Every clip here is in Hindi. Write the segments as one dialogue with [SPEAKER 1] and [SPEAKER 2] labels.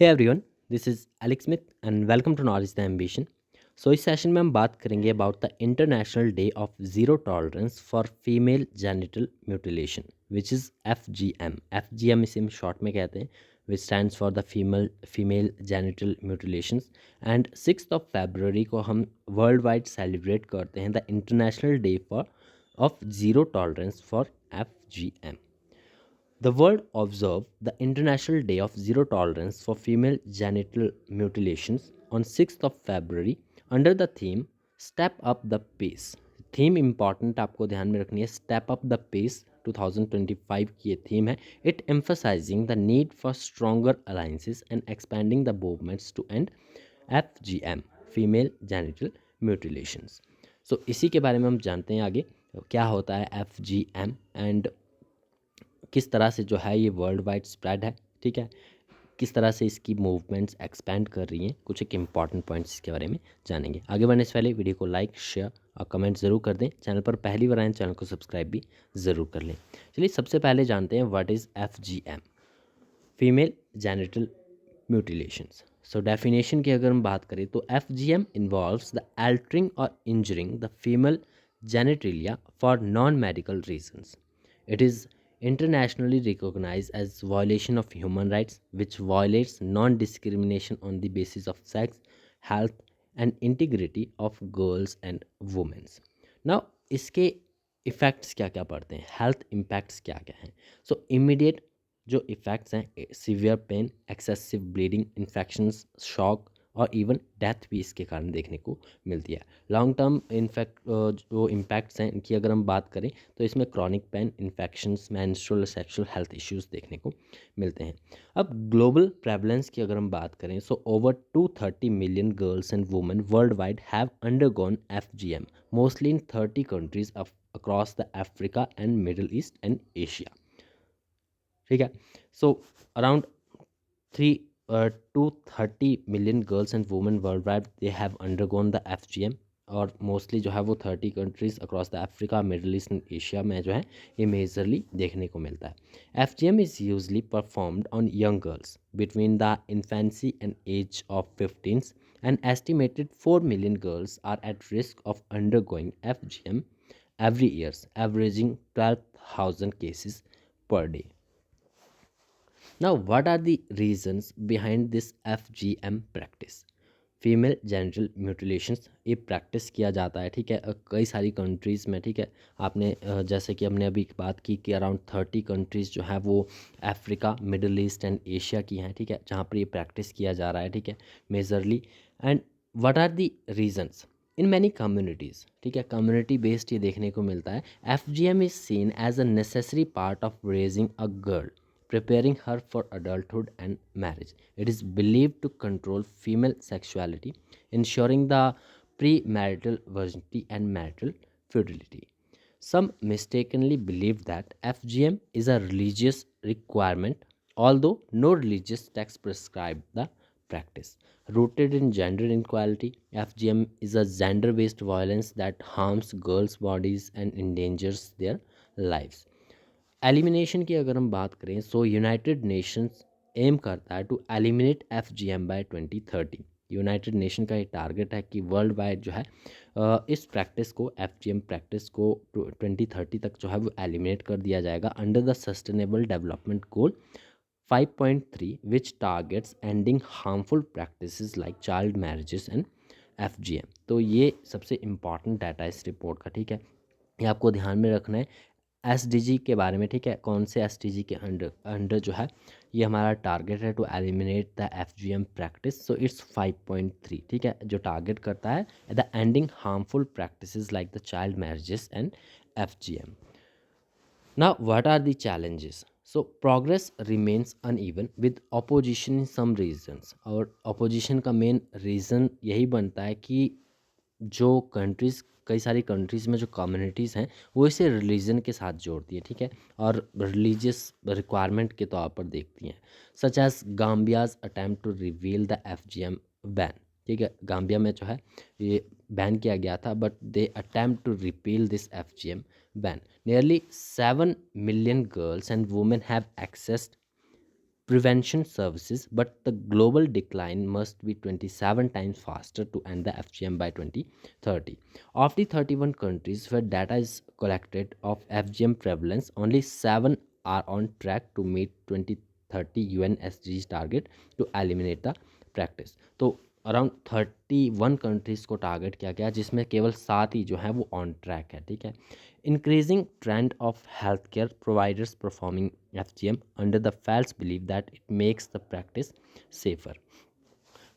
[SPEAKER 1] Hey everyone, this is Alex Smith and welcome to knowledge the ambition. इस सेशन में हम बात करेंगे about the international day of zero tolerance for female genital mutilation which is FGM। FGM इसे हम शॉर्ट में कहते हैं, which stands for the female genital mutilations. And 6 फरवरी को हम वर्ल्ड वाइड सेलिब्रेट करते हैं the international day for of zero tolerance for FGM। The world observed the International Day of Zero Tolerance for Female Genital Mutilations on 6th of February under the theme Step Up the Pace। Theme important आपको ध्यान में रखनी है, स्टेप अप द पेस 2025 की ये थीम है। It emphasizing the need for stronger alliances and expanding the movements to end FGM, female genital mutilations. इसी के बारे में हम जानते हैं आगे क्या होता है FGM एंड किस तरह से जो है ये वर्ल्ड वाइड स्प्रेड है। ठीक है, किस तरह से इसकी मूवमेंट्स एक्सपेंड कर रही हैं, कुछ एक इंपॉर्टेंट पॉइंट्स इसके बारे में जानेंगे। आगे बढ़ने से पहले वीडियो को लाइक शेयर और कमेंट ज़रूर कर दें। चैनल पर पहली बार आए चैनल को सब्सक्राइब भी ज़रूर कर लें। चलिए सबसे पहले जानते हैं what is FGM, female genital mutilations. Definition की अगर हम बात करें तो FGM इन्वॉल्व्स द अल्टरिंग और injuring the female genitalia for non-medical reasons. It is internationally recognized as violation of human rights, which violates non-discrimination on the basis of sex, health, and integrity of girls and women. Now, इसके इफ़ेक्ट्स क्या क्या पड़ते हैं, हेल्थ इम्पैक्ट्स क्या क्या हैं। इमीडिएट जो इफ़ेक्ट्स हैं, severe pain, excessive bleeding, infections, shock और इवन डेथ भी इसके कारण देखने को मिलती है। लॉन्ग टर्म इन्फेक्ट जो इम्पैक्ट्स हैं इनकी अगर हम बात करें तो इसमें chronic pain, infections, menstrual sexual health issues देखने को मिलते हैं। अब ग्लोबल प्रेवलेंस की अगर हम बात करें over 230 million girls and women world wide have undergone FGM, mostly in 30 countries across the Africa and middle east and Asia. ठीक है, around 230 million girls and women world wide they have undergone the FGM, और मोस्टली जो है वो 30 countries across the Africa, middle east and Asia में जो है ये मेजरली देखने को मिलता है। FGM is usually performed on young girls between the infancy and age of 15 and estimated 4 million girls are at risk of undergoing FGM every years, averaging 12,000 cases per day. Now, what are the reasons behind this FGM practice? Female genital mutilations ये प्रैक्टिस किया जाता है। ठीक है, कई सारी कंट्रीज़ में। ठीक है, आपने जैसे कि हमने अभी बात की कि अराउंड 30 कंट्रीज़ जो हैं वो Africa, middle east and Asia की हैं। ठीक है, जहाँ पर ये प्रैक्टिस किया जा रहा है। ठीक है, majorly. And what are the reasons in many communities. ठीक है, कम्युनिटी बेस्ड ये देखने को मिलता है। FGM is seen as a necessary part of raising a girl, preparing her for adulthood and marriage. It is believed to control female sexuality, ensuring the premarital virginity and marital fidelity. Some mistakenly believe that FGM is a religious requirement, although no religious text prescribe the practice. Rooted in gender inequality, FGM is a gender based violence that harms girls' bodies and endangers their lives. Elimination की अगर हम बात करें यूनाइटेड नेशंस एम करता है to eliminate FGM by 2030। United Nation का ये टारगेट है कि वर्ल्ड वाइड जो है इस प्रैक्टिस को, FGM प्रैक्टिस को 2030 तक जो है वो एलिमिनेट कर दिया जाएगा under the sustainable development goal 5.3 which targets ending harmful practices like child marriages and FGM। तो ये सबसे इम्पॉर्टेंट डाटा है इस रिपोर्ट का। ठीक है, ये आपको ध्यान में रखना है। SDG के बारे में। ठीक है, कौन से SDG के अंडर अंडर जो है ये हमारा टारगेट है to eliminate the FGM practice. It's 5.3। ठीक है, जो टारगेट करता है the ending harmful practices like the child marriages and FGM। Now, what are the challenges? Progress remains uneven with opposition in some regions। और opposition का मेन रीज़न यही बनता है कि जो कंट्रीज़, कई सारी कंट्रीज़ में जो कम्युनिटीज़ हैं वो इसे रिलीजन के साथ जोड़ती है। ठीक है, और रिलीजियस रिक्वायरमेंट के तौर पर देखती हैं। Such as Gambia's attempt to reveal the FGM ban. ठीक है, गाम्बिया में जो है ये बैन किया गया था, but they attempt to repeal this FGM ban. Nearly 7 million girls and women have accessed prevention services, but the global decline must be 27 times faster to end the FGM by 2030. Of the 31 countries where data is collected of FGM prevalence, only 7 are on track to meet 2030 UN SDGs target to eliminate the practice. तो अराउंड 31 कंट्रीज़ को टारगेट किया गया, जिसमें केवल 7 ही जो है वो ऑन ट्रैक है, ठीक है। Increasing trend of health care providers performing FGM under the false belief that it makes the practice safer.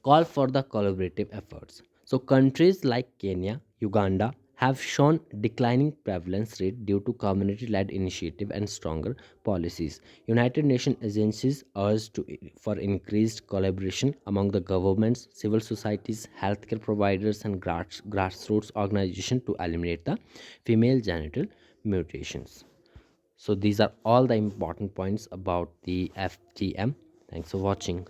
[SPEAKER 1] Call for the collaborative efforts. So countries like Kenya, Uganda have shown declining prevalence rate due to community-led initiative and stronger policies. United Nations agencies urge for increased collaboration among the governments, civil societies, healthcare providers, and grassroots organizations to eliminate the female genital mutations. So these are all the important points about the FGM. Thanks for watching.